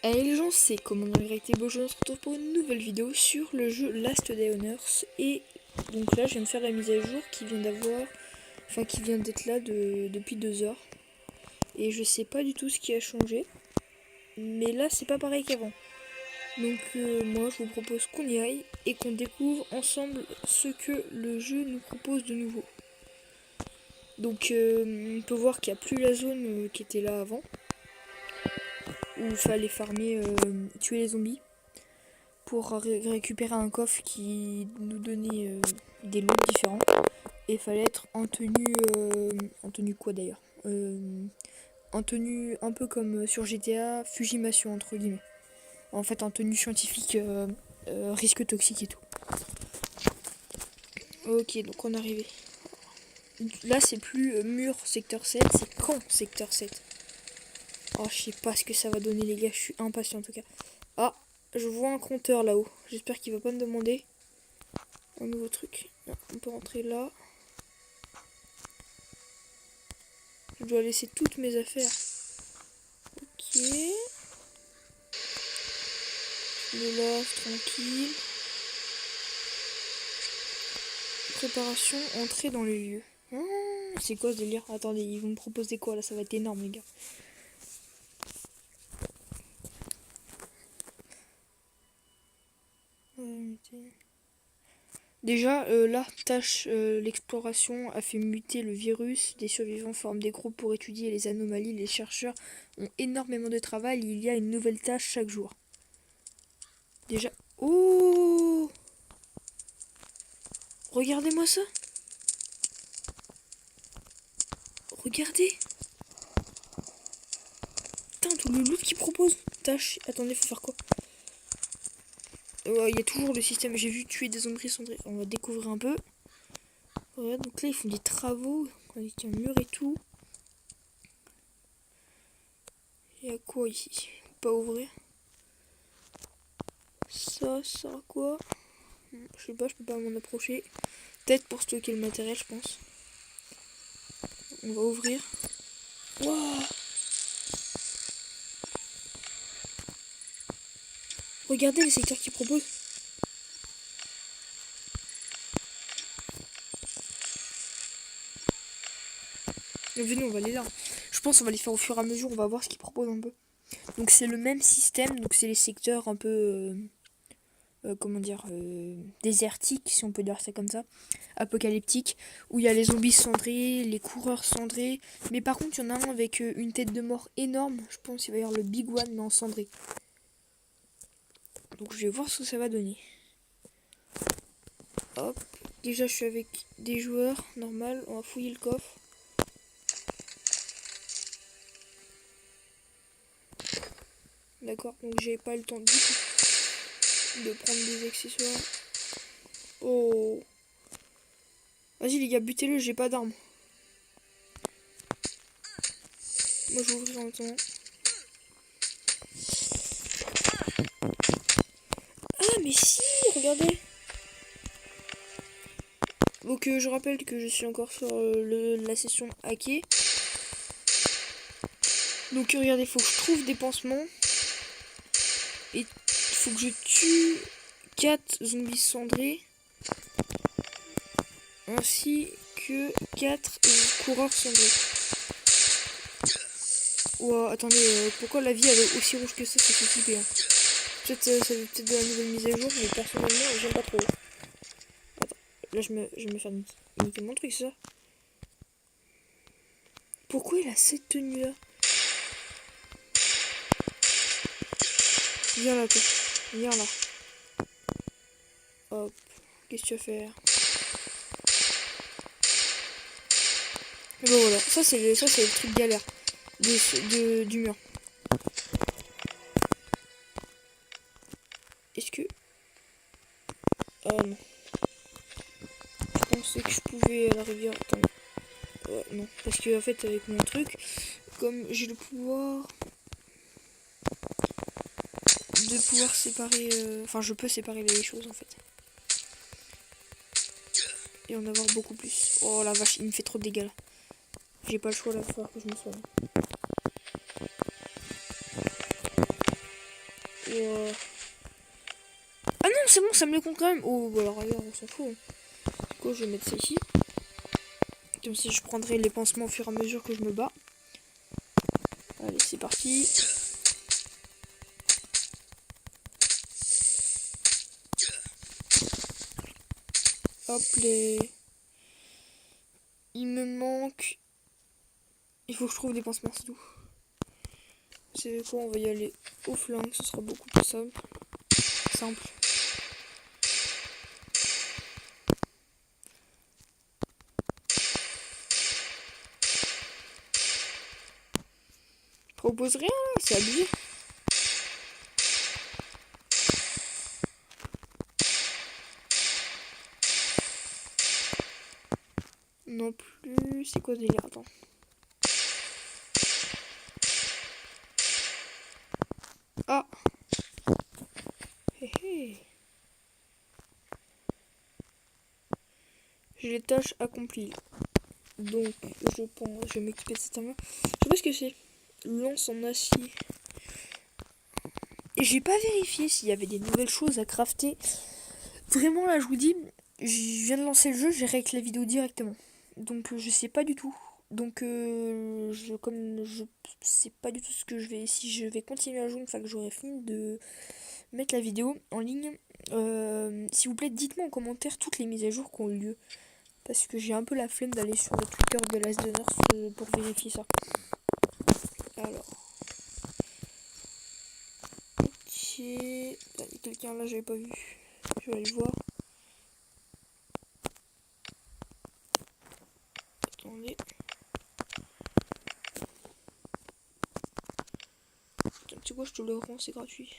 Allez les gens, c'est Commandant YT Bojo, on se retrouve pour une nouvelle vidéo sur le jeu Last Day on Earth. Et donc là je viens de faire la mise à jour qui vient d'avoir, enfin qui vient d'être là depuis 2 heures. Et je sais pas du tout ce qui a changé, mais là c'est pas pareil qu'avant. Donc moi je vous propose qu'on y aille et qu'on découvre ensemble ce que le jeu nous propose de nouveau. Donc on peut voir qu'il n'y a plus la zone qui était là avant, où il fallait farmer, tuer les zombies pour récupérer un coffre qui nous donnait des lots différents. Et il fallait être en tenue quoi d'ailleurs, en tenue un peu comme sur GTA, Fujimation entre guillemets. En fait en tenue scientifique, risque toxique et tout. Ok, donc on est arrivé. Là c'est plus mur secteur 7, c'est camp secteur 7. Oh, je sais pas ce que ça va donner les gars, je suis impatient en tout cas. Ah, je vois un compteur là-haut. J'espère qu'il va pas me demander un nouveau truc. Non, on peut rentrer là. Je dois laisser toutes mes affaires. Ok. Je me lave tranquille. Préparation, entrée dans les lieux. C'est quoi ce délire? Attendez, ils vont me proposer quoi là? Ça va être énorme les gars. Déjà, là, tâche l'exploration a fait muter le virus. Des survivants forment des groupes pour étudier les anomalies. Les chercheurs ont énormément de travail. Il y a une nouvelle tâche chaque jour. Déjà... Oh! Regardez-moi ça! Regardez! Putain, tout le loot qu'ils proposent. Tâche... Attendez, faut faire quoi? Il y a toujours le système. J'ai vu tuer des zombies cendrés. On va découvrir un peu. Ouais, donc là, ils font des travaux. Avec un mur et tout. Il y a quoi ici? Pas ouvrir. Ça sert à quoi? Je sais pas, je peux pas m'en approcher. Peut-être pour stocker le matériel, je pense. On va ouvrir. Waouh! Regardez les secteurs qu'ils proposent. Venez, on va aller là. Je pense qu'on va les faire au fur et à mesure. On va voir ce qu'ils proposent un peu. Donc c'est le même système. Donc c'est les secteurs un peu... comment dire, désertique, si on peut dire ça comme ça, apocalyptique, où il y a les zombies cendrés, les coureurs cendrés, mais par contre il y en a un avec une tête de mort énorme, je pense qu'il va y avoir le Big One mais en cendré. Donc je vais voir ce que ça va donner. Hop, déjà je suis avec des joueurs, normal, on va fouiller le coffre. D'accord, donc j'ai pas le temps du tout de prendre des accessoires. Oh, vas-y les gars, butez-le, j'ai pas d'armes. Moi je vais ouvrir en attendant. Ah mais si, regardez. Donc je rappelle que je suis encore sur la session hackée. Donc regardez, faut que je trouve des pansements. Et faut que je tue 4 zombies cendrés. Ainsi que 4 coureurs cendrés. Ouah, attendez, pourquoi la vie elle est aussi rouge que ça fait flipper. Hein. Peut-être ça va peut-être de la nouvelle mise à jour, mais personnellement j'aime pas trop. Attends, là je vais me faire niquer mon truc, ça. Pourquoi il a cette tenue là? Viens là toi. Viens là. Hop. Qu'est-ce que tu vas faire? Et ben voilà, ça c'est le truc galère du mur. Est-ce que... Ah non. Je pensais que je pouvais à la rigueur... Attends. Non, parce que en fait avec mon truc, comme j'ai le pouvoir de pouvoir séparer... Enfin je peux séparer les choses en fait. Et en avoir beaucoup plus. Oh la vache, il me fait trop de dégâts là. J'ai pas le choix là, il va falloir que je me soigne. Oh. Ah non, c'est bon, ça me les compte quand même. Oh, bah alors regarde, on s'en fout. Du coup, je vais mettre ça ici. Comme ça, je prendrai les pansements au fur et à mesure que je me bats. Allez, c'est parti. Hop, les... Il me manque... Il faut que je trouve des pansements, c'est tout. C'est quoi, on va y aller au flingue, ce sera beaucoup plus simple. Propose rien, c'est abusé. Non plus, c'est quoi ce délire? Attends. Ah. Hé hé. J'ai les tâches accomplies. Donc, je pense, je vais m'équiper de cette arme. Je sais pas ce que c'est. Lance en acier. Et j'ai pas vérifié s'il y avait des nouvelles choses à crafter. Vraiment, là, je vous dis, je viens de lancer le jeu, j'ai réécrit la vidéo directement. Donc, je sais pas du tout. Donc, comme je sais pas du tout ce que je vais... Si je vais continuer à jouer une fois que j'aurai fini de mettre la vidéo en ligne, s'il vous plaît, dites-moi en commentaire toutes les mises à jour qui ont eu lieu. Parce que j'ai un peu la flemme d'aller sur le Twitter de Last Donners pour vérifier ça. Alors. Ok. Il y a quelqu'un là, j'avais pas vu. Je vais aller le voir. Attendez. Tiens, tu sais quoi, je te le rends, c'est gratuit.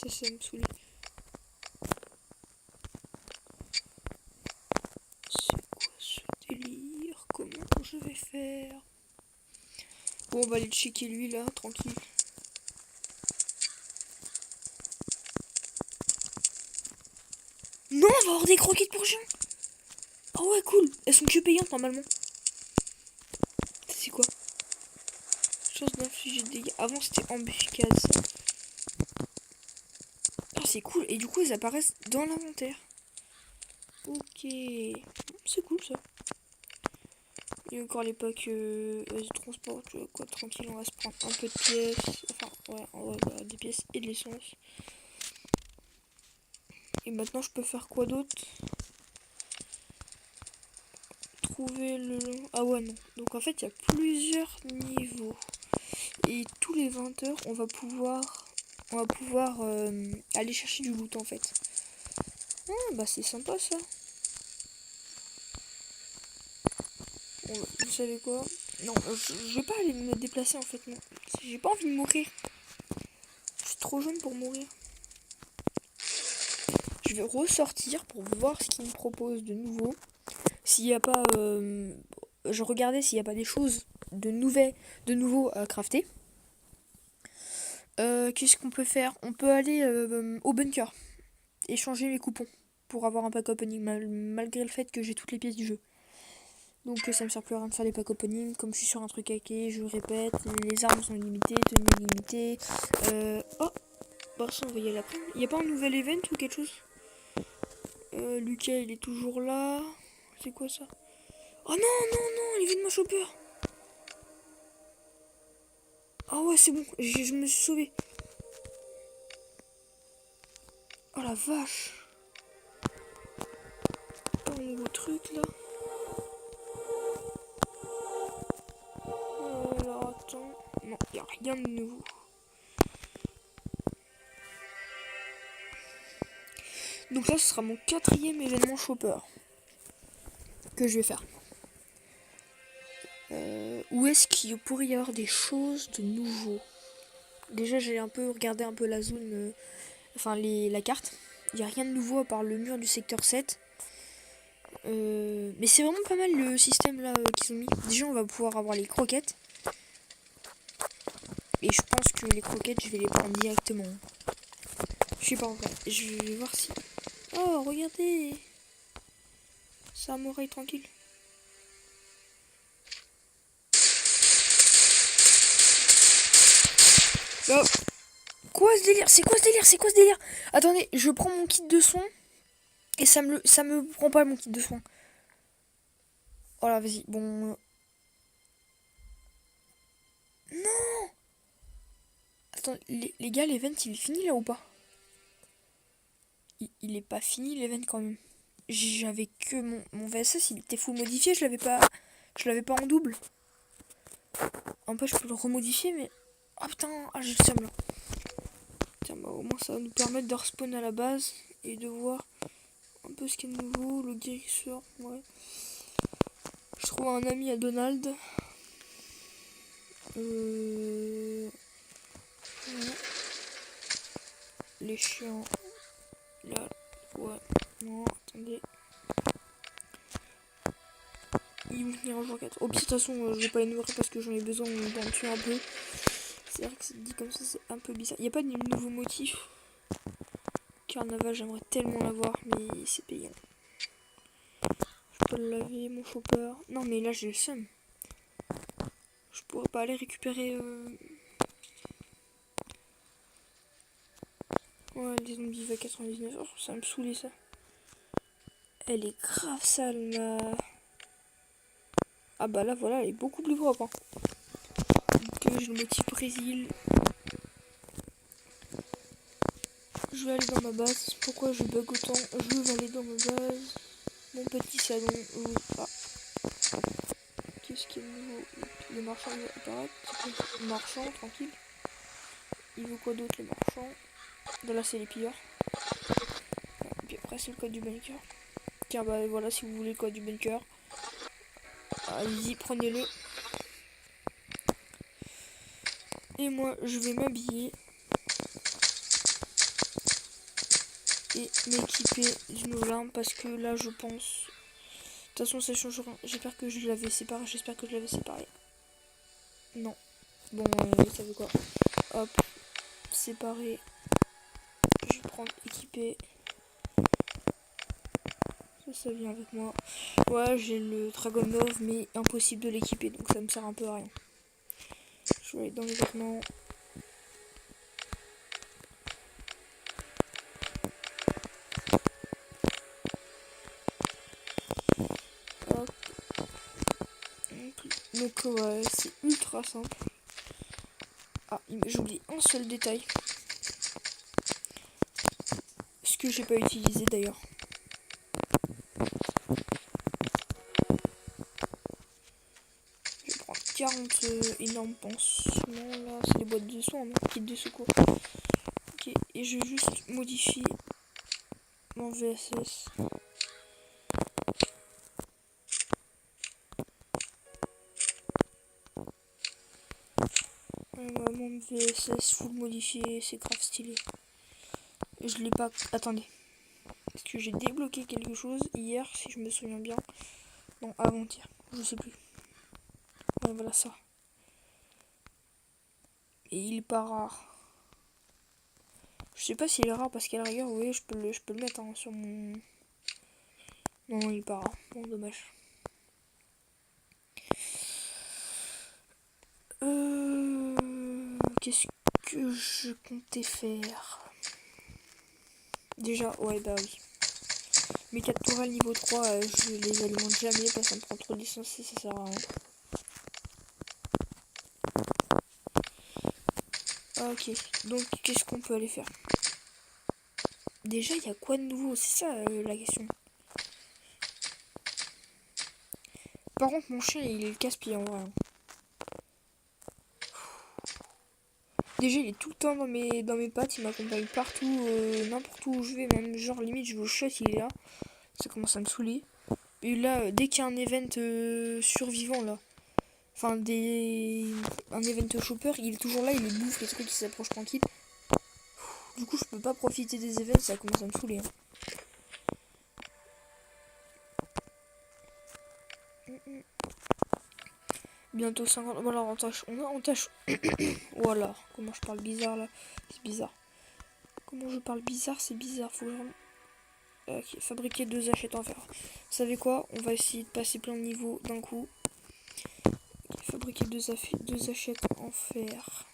Ça me saoule. C'est quoi ce délire? Comment je vais faire? Bon, on va aller checker lui là, tranquille. Non, on va avoir des croquettes pour gens. Oh ouais, cool. Elles sont que payantes normalement. C'est quoi? Chance d'infliger des dégâts. Avant c'était embuscade ça. Oh, c'est cool. Et du coup, elles apparaissent dans l'inventaire. Ok. C'est cool ça. Il y a encore les packs de transport. Tu vois quoi, tranquille, on va se prendre un peu de pièces. Enfin, ouais, bah, des pièces et de l'essence. Et maintenant, je peux faire quoi d'autre? Trouver le... Ah ouais, non. Donc en fait, il y a plusieurs niveaux. Et tous les 20 heures, on va pouvoir aller chercher du loot en fait. Ah, bah c'est sympa ça. Bon, vous savez quoi? Non, je vais pas aller me déplacer en fait, non. J'ai pas envie de mourir. Je suis trop jeune pour mourir. Je vais ressortir pour voir ce qu'il me propose de nouveau. S'il n'y a pas... je regardais s'il n'y a pas des choses de nouveau à crafter. Qu'est-ce qu'on peut faire? On peut aller au bunker. Échanger les coupons pour avoir un pack opening malgré le fait que j'ai toutes les pièces du jeu. Donc ça me sert plus à rien de faire des pack opening. Comme je suis sur un truc hacké, je répète, les armes sont limitées, tenues limitées. Oh, bah ça on va y aller après. Il n'y a pas un nouvel event ou quelque chose? Lucas il est toujours là. C'est quoi ça? Oh non, l'événement chopper. Ah ouais c'est bon, je me suis sauvé. Oh la vache. Pas un nouveau truc là. Alors attends. Non, il n'y a rien de nouveau. Donc là ce sera mon 4e événement chopper que je vais faire. Où est-ce qu'il pourrait y avoir des choses de nouveau? Déjà j'ai un peu regardé un peu la zone, la carte. Il n'y a rien de nouveau à part le mur du secteur 7. Mais c'est vraiment pas mal le système là qu'ils ont mis. Déjà on va pouvoir avoir les croquettes. Et je pense que les croquettes je vais les prendre directement. Je sais pas encore. Je vais voir si... Oh regardez, ça m'oreille tranquille. Oh. Quoi ce délire? C'est quoi ce délire? C'est quoi ce délire? Attendez, je prends mon kit de soins. Et ça me prend pas mon kit de soins. Voilà, vas-y. Bon. Non. Attends, les gars, l'event, il est fini là ou pas? Il est pas fini l'event quand même. J'avais que mon VSS, il était full modifié, je l'avais pas en double. En fait, je peux le remodifier, mais... Oh putain, ah, j'ai le seum là. Tiens, bah au moins ça va nous permettre de respawn à la base et de voir un peu ce qu'il y a de nouveau. Le guérisseur, ouais. Je trouve un ami à Donald. Ouais. Les chiens. Là, ouais. Non, attendez. Ils vont venir en jour 4. Oh, puis de toute façon, je vais pas les nourrir parce que j'en ai besoin d'en tuer un peu. C'est vrai que c'est dit comme ça, c'est un peu bizarre. Il n'y a pas de nouveau motif. Carnaval, j'aimerais tellement l'avoir, mais c'est payant. Je peux le laver, mon chopper. Non, mais là, j'ai le seum. Je pourrais pas aller récupérer... Ouais, les zombies va 99. Oh, ça va me saouler, ça. Elle est grave sale, ma... Ah bah là, voilà, elle est beaucoup plus propre. Hein. Donc, je le motif Brésil. Je vais aller dans ma base. Pourquoi je bug autant? Je vais aller dans ma base. Mon petit salon. Ah. Qu'est-ce qu'il y a de nouveau? Le marchand il va apparaître. Le marchand, tranquille. Il veut quoi d'autre, le marchand? De là, c'est les pilleurs. Et puis après, c'est le code du bunker. Tiens, bah voilà, si vous voulez le code du bunker. Allez-y, prenez-le. Et moi, je vais m'habiller. Et m'équiper d'une nouvelle arme parce que là, je pense... De toute façon, ça change rien. J'espère que je l'avais séparé. J'espère que je l'avais séparé. Non. Bon, vous savez quoi. Hop. Séparé. Je vais prendre équipé. Ça vient avec moi. Ouais, j'ai le Dragonov, mais impossible de l'équiper. Donc ça me sert un peu à rien. Je vais aller dans les vêtements. Hop. Donc ouais, c'est ultra simple. Ah, j'ai oublié un seul détail. Ce que j'ai pas utilisé d'ailleurs. Je vais prendre 40 énormes pansements. Là, c'est des boîtes de soins, non? Kit de secours. Ok, et je vais juste modifier mon VSS. Mon VSS full modifié, c'est grave stylé. Je l'ai pas... Attendez. Est-ce que j'ai débloqué quelque chose hier, si je me souviens bien? Non, avant-hier. Je sais plus. Ouais, voilà ça. Et il est pas rare. Je sais pas s'il est rare parce qu'à la rigueur, oui, je peux le mettre hein, sur mon... Non, il est pas rare. Bon, dommage. Qu'est-ce que je comptais faire? Déjà, ouais, bah oui. Mes 4 tourelles niveau 3, je les alimente jamais parce que ça me prend trop de licence et ça sert à rien. Ok, donc qu'est-ce qu'on peut aller faire? Déjà, il y a quoi de nouveau? C'est ça la question. Par contre, mon chien, il est le casse-pied en vrai. Déjà, il est tout le temps dans mes pattes, il m'accompagne partout, n'importe où je vais, même genre limite je vais au chat, il est là. Ça commence à me saouler. Et là, dès qu'il y a un event survivant là, enfin un event shopper, il est toujours là, il est bouffe les trucs qui s'approchent tranquille. Du coup, je peux pas profiter des events, ça commence à me saouler. Hein. Bientôt 50. Voilà, on en tâche. Voilà, comment je parle bizarre là. C'est bizarre. Comment je parle bizarre, c'est bizarre. Faut vraiment... Ok, fabriquer 2 assiettes en fer. Vous savez quoi? On va essayer de passer plein de niveaux d'un coup. Okay, fabriquer 2 assiettes en fer.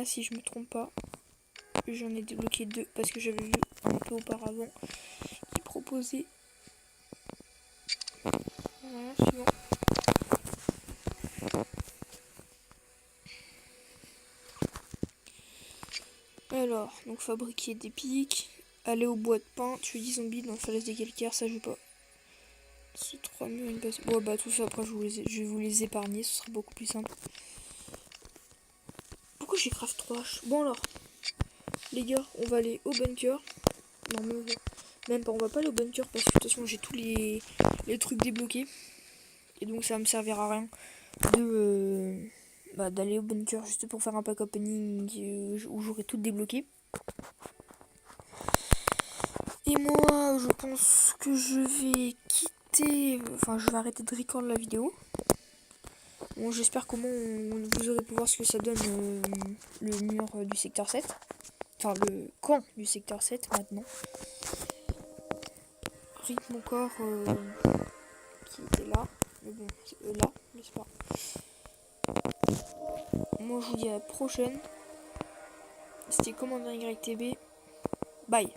Là, si je me trompe pas, j'en ai débloqué 2 parce que j'avais vu un peu auparavant qui proposait. Voilà, suivant. Alors, donc fabriquer des pics, aller au bois de pin, tuer 10 zombies dans la falaise des calcaires, ça je veux pas. C'est 3 murs, une base. Bon, bah tout ça après je vais vous les épargner, ce sera beaucoup plus simple. Pourquoi j'ai craft 3 haches? Bon alors, les gars, on va aller au bunker. Non, même pas, on va pas aller au bunker parce que de toute façon j'ai tous les trucs débloqués. Et donc ça va me servir à rien de d'aller au bunker juste pour faire un pack opening où j'aurai tout débloqué. Et moi, je pense que je vais quitter, enfin je vais arrêter de record la vidéo. Bon, j'espère qu'au moins vous aurez pu voir ce que ça donne le mur du secteur 7. Enfin, le camp du secteur 7 maintenant. Rip mon corps qui était là. Mais bon, là, n'est-ce pas? Moi, je vous dis à la prochaine. C'était Commandant YTB. Bye.